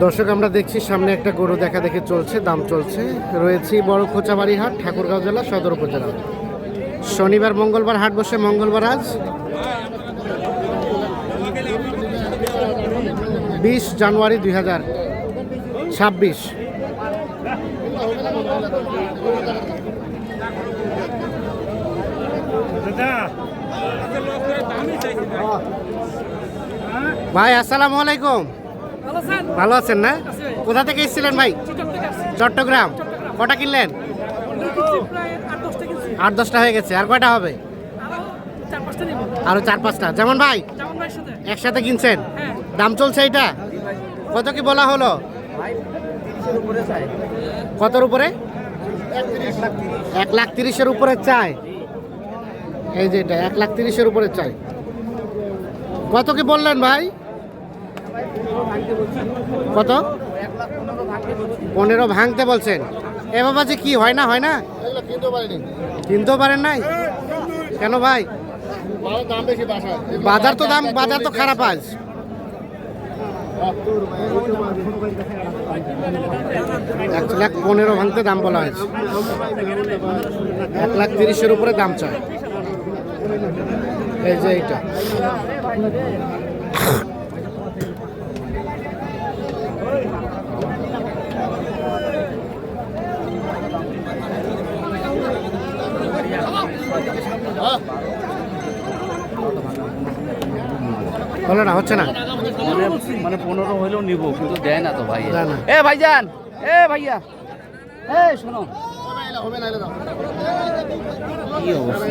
দর্শক আমরা দেখছি সামনে একটা গরু দেখা দেখে চলছে, দাম চলছে। রয়েছি বড় খোঁচাবাড়ি হাট, ঠাকুরগাঁও জেলা, সদর উপজেলা। শনিবার মঙ্গলবার হাট বসে, মঙ্গলবার আজ 20 জানুয়ারি 2026। ভাই আসসালামু আলাইকুম, ভালো আছেন না? কোথা থেকে এসেছিলেন ভাই? চট্টগ্রাম। কটা কিনলেন? 8-10টা হয়ে গেছে। আর কয়টা হবে? আরো 4-5টা। যেমন ভাই একসাথে কিনছেন, দাম চলছে এটা কত কি বলা হলো? কতর উপরে? 1,30,000-এর উপরে চাই। এই যে এটা 1,30,000-এর উপরে চাই। কত কি বললেন ভাই? কত? 15 ভাঙতে বলছেন। এ বাবা যে কি হয় না, হয় না? কিনতেও পারেন নাই কেন ভাই? বাজার তো দাম, বাজার তো খারাপ আজ। 1,15,000 ভাঙতে দাম বলা হয়েছে। 1,30,000-এর উপরে দাম চায়। এই যে এইটা হলো না, হচ্ছে না। মানে 15 হইলেও নিব, কিন্তু দেয় না তো ভাই। এ ভাইজান, এ ভাইয়া, এ শোনো কি অবস্থা।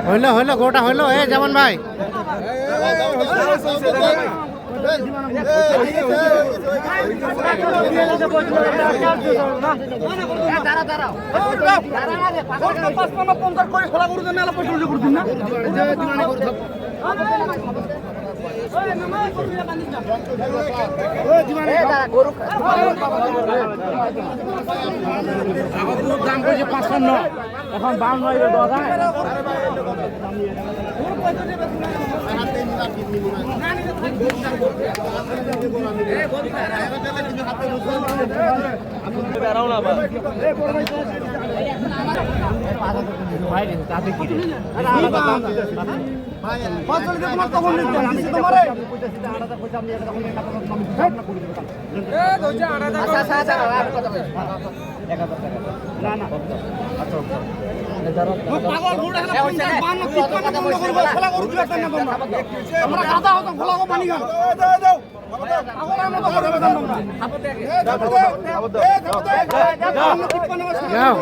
হইলো হইলো, গোটা হইলো। এ যেমন ভাই দাম করেছে 55, এখন 52 দেওয়া যায়।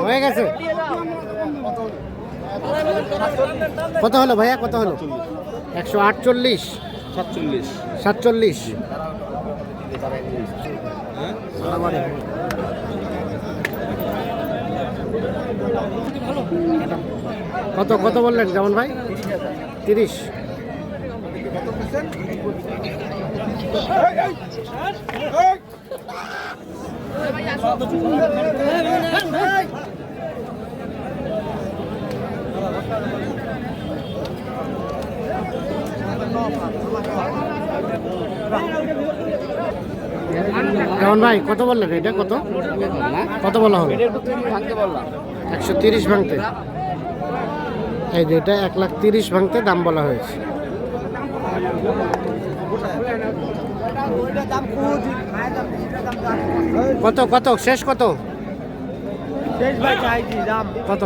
হয়ে গেছে। কত হলো ভাইয়া, কত হলো? 148, 47। কত কত বললেন যেমন ভাই? 30। কেমন ভাই কত বললেন এটা? কত কত বলা হবে? 130 ভাঙতে। এই যে এটা 1,30,000 ভাঙতে দাম বলা হয়েছে। কত কত শেষ কত? কত?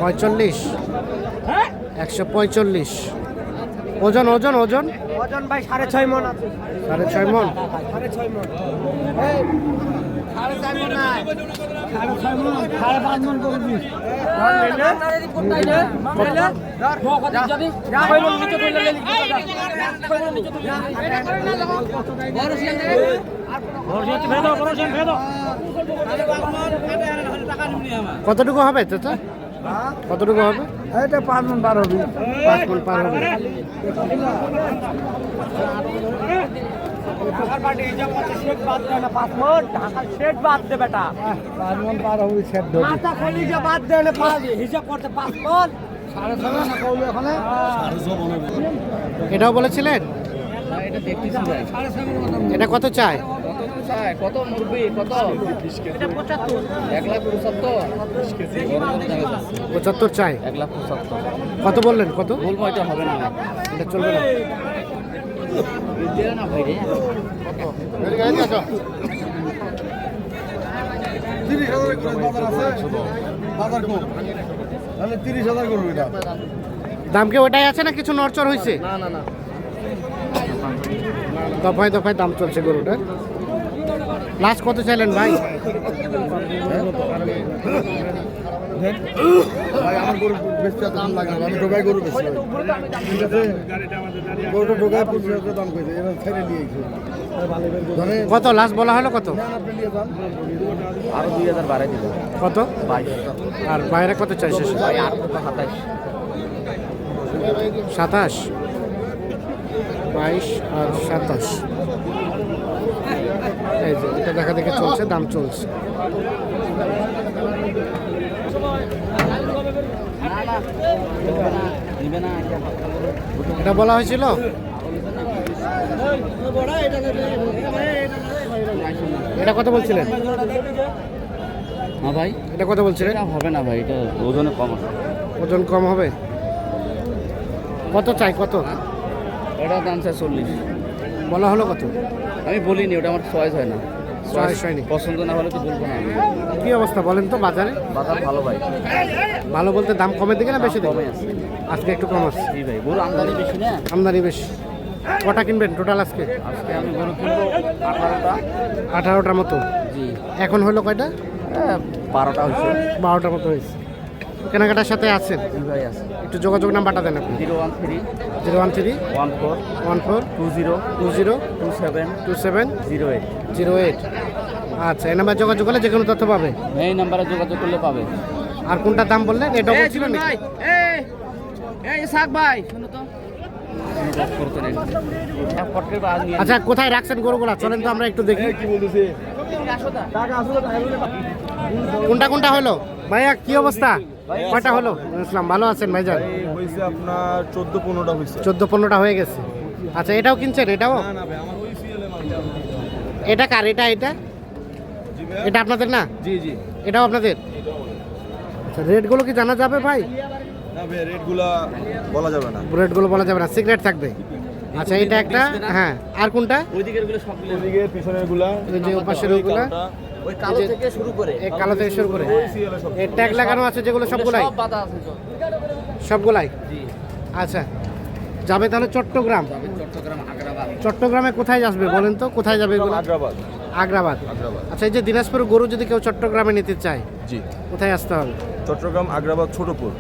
45। 145। ওজন ওজন ওজন ওজন ভাই 6.5 মণ আছে। 6.5 মণ। 6.5 মণ। কতটুকু হবে চাচা? কতটুকু হবে? এটা 5 মণ পার হবে। 5 মণ পার হবে। এটাও বলেছিলেন? এটা কত চায়? কত মুরগি কত? 75 চাই। 1,75,000 কত বললেন? কত বলবো? এটা হবে না, এটা চলবে না। দিলে না ভাই রে। 30,000 করে বাজার আছে। বাজার কম। তাহলে 30,000 করব এটা। দাম কি ওটাই আছে না কিছু নড়চড় হয়েছে? না না না, দফায় দফায় দাম চলছে গরুটার। লাস্ট কত চাইলেন ভাই? ভাই আমার গরু বেশি দাম লাগে না, আমি ঢোকাই গরু বেশি। ঠিক আছে, গরুটা ঢোকায় 25,000 দাম কইছে, এবার ছেড়ে দিয়েছি। কত লাস্ট বলা হলো কত? আরো 2,000 বাড়াই দিল। কত? 22,000 আর বাইরে কত চাইছে? ভাই, আর কত? 27। 27, 22 আর 27। এই যে এটা দেখা দেখে চলছে, দাম চলছে। নিবে না, এটা বলা হয়েছিল? এটা কত বলছিলেন? না ভাই, এটা কত বলছিলেন? এটা হবে না ভাই, এটা ওজনে কম আছে। ওজন কম হবে? কত চাই? কত এটা দাম চাই 40। বলা হলো? কত? আমি বলিনি, ওটা আমার চয়েস হয় না। চয়েস হয়নি। পছন্দ না হলে তো বলবো না আমি। কি অবস্থা বলেন তো বাজারে? বাজার ভালো ভাই, ভালো বলতে দাম কমের দিকে না বেশি দিকে? কমে আছে। আজকে একটু কম আছে। জি ভাই, গরু আমদানি বেশি না। আমদানি বেশি। কটা কিনবেন টোটাল আজকে? আজকে আমি গরু কিনবো 18টা। 18টার মতো। জি, এখন হলো কয়টা? 12টা হয়েছে। 12টার মতো হয়েছে। কেনাকাটার সাথে আছেন? জি ভাই আছে। একটু যোগাযোগ নাম্বারটা দেন আপনি। 013 013 14 14 20 20 27 27 08। 08। আচ্ছা, এই নাম্বার যোগাযোগ করলে যে কোনো তথ্য পাবে। এই নাম্বারে যোগাযোগ করলে পাবে। আর কোনটা দাম বললেন? এটা বলছিলেন নাকি? এই সাক ভাই, শুনো তো। আচ্ছা, কোথায় রাখছেন গরুগুলা? চলেন তো আমরা একটু দেখি। কি বলতেছে? কোনটা কোনটা হলো ভাইয়া? কি অবস্থা? কয়টা হলো? ইসলাম, ভালো আছেন ভাইজান? হইছে আপনার 14-15টা হইছে। 14-15টা হয়ে গেছে। আচ্ছা, এটাও কিনছেন? এটাও? না না ভাই, আমার ওই সিএলএ মাল। এটা কার? এটা এটা এটা আপনাদের না? জি জি। এটাও আপনাদের? আচ্ছা, রেটগুলো কি জানা যাবে ভাই? না ভাই, রেটগুলা বলা যাবে না। রেটগুলো বলা যাবে না, সিক্রেট থাকবে। আচ্ছা, এটা একটা। হ্যাঁ, আর কোনটা? ওই দিকের গুলো সবগুলো, এদিকে পিছনের গুলা, এই যে ওপাশের ওইগুলা, ওই কালো থেকে শুরু করে এই কালো থেকে শুরু করে সিএলএ সব। এই ট্যাগ লাগানো আছে যেগুলো, সবগুলাই? সব বাধা আছে তো। সবগুলাই? জি, আচ্ছা, যাবে তাহলে চট্টগ্রাম। যাবে চট্টগ্রাম, আগ্রাবাদ। চট্টগ্রামে কোথায় আসবে বলেন তো? কোথায় যাবে এগুলো? আগ্রাবাদ। আগ্রাবাদ। আগ্রাবাদ। আচ্ছা, এই যে দিনাজপুর গরু যদি কেউ চট্টগ্রামে নিতে চায়, জি, কোথায় আসতে হবে? চট্টগ্রাম আগ্রাবাদ ছোটপুর।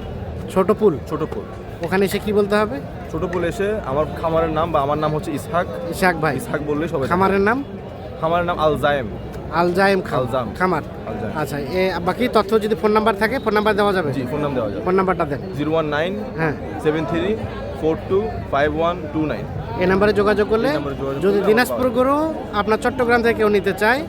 ছোটপুল। ছোটপুর। ওখানে এসে কি বলতে হবে? ছোটপুর এসে আমার খামারের নাম, বা আমার নাম হচ্ছে ইসহাক। ইশাক ভাই। ইসহাক বললে সবাই। খামারের নাম? খামারের নাম আলজায়েম। আলজায়েম আলজাম। খামার। আলজায়েম। আচ্ছা, বাকি তথ্য যদি ফোন নাম্বার থাকে, ফোন নাম্বার দেওয়া যাবে? জি, ফোন নাম দেওয়া যাবে। ফোন নাম্বারটা দেন। 019 হ্যাঁ, 73 42 5129। এই নাম্বারে যোগাযোগ করলে এই নাম্বারে যোগাযোগ যদি করলে দিনাজপুর গরু আপনার চট্টগ্রাম থেকে কেউ নিতে চায়,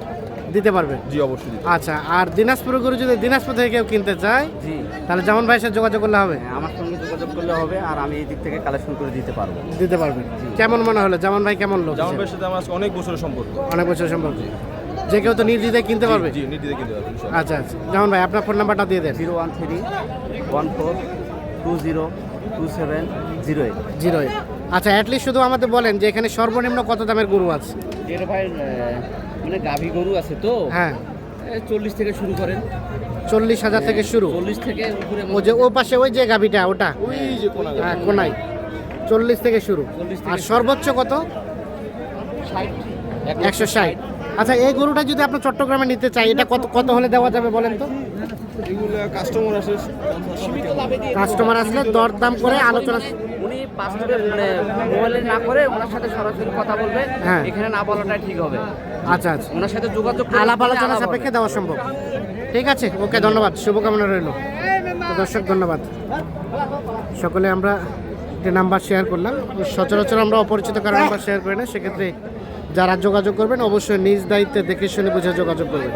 দিতে পারবে? জি, অবশ্যই দিতে। আচ্ছা, আর দিনাজপুর গরু যদি দিনাজপুর থেকে কেউ কিনতে চায়, জি, তাহলে যেমন ভাইয়ের সাথে যোগাযোগ করলে হবে? হ্যাঁ, আমার সঙ্গে যোগাযোগ করলে হবে, আর আমি এই দিক থেকে কালেকশন করে দিতে পারবো। দিতে পারবেন। কেমন মনে হলো জামান ভাই? কেমন লোক? জামান ভাইয়ের সাথে আমার আজকে অনেক বছরের সম্পর্ক। অনেক বছর সম্পর্ক। যে কেউ তো নির্দ্বিধায় কিনতে পারবে? জি, নির্দ্বিধায় কিনতে পারবেন ইনশাআল্লাহ। আচ্ছা আচ্ছা, জামান ভাই আপনার ফোন নাম্বারটা দিয়ে দেন। 013 14 20 27 08। 08। আচ্ছা, অ্যাটলিস্ট শুধু আমাদের বলেন যে এখানে সর্বনিম্ন কত দামের গরু আছে? যেটা ভাই, মানে গাভী গরু আছে তো। হ্যাঁ, 40 থেকে শুরু করেন। 40,000 থেকে শুরু। 40 থেকে উপরে। ও যে ও পাশে ওই যে গাভিটা, ওটা? ওই যে কোনা হ্যাঁ, কোনায়। 40 থেকে শুরু। 40 থেকে আর সর্বোচ্চ কত? 60 160। আচ্ছা, এই গরুটা যদি আপনার চট্টগ্রামে নিতে চাই, এটা কত কত হলে দেওয়া যাবে বলেন তো? এগুলো কাস্টমার আসে কাস্টমার আসলে দরদাম করে আলোচনা। উনি বাস্তবে মানে মোবাইলে না করে ওনার সাথে সরাসরি কথা বলবে, হ্যাঁ। এখানে না বলাটাই ঠিক হবে। আচ্ছা আচ্ছা, ওনার সাথে যোগাযোগ করে আলাপ আলোচনা আলাপ হবে। সাপেক্ষে দেওয়া সম্ভব। ঠিক আছে, ওকে, ধন্যবাদ, শুভকামনা রইল। তো দর্শক, ধন্যবাদ। সকলে আমরা যে নাম্বার শেয়ার করলাম, সচরাচর আমরা অপরিচিত কারো নাম্বার শেয়ার করি না, সেক্ষেত্রে যারা যোগাযোগ করবেন অবশ্যই নিজ দায়িত্বে দেখে শুনে বুঝে যোগাযোগ করবেন।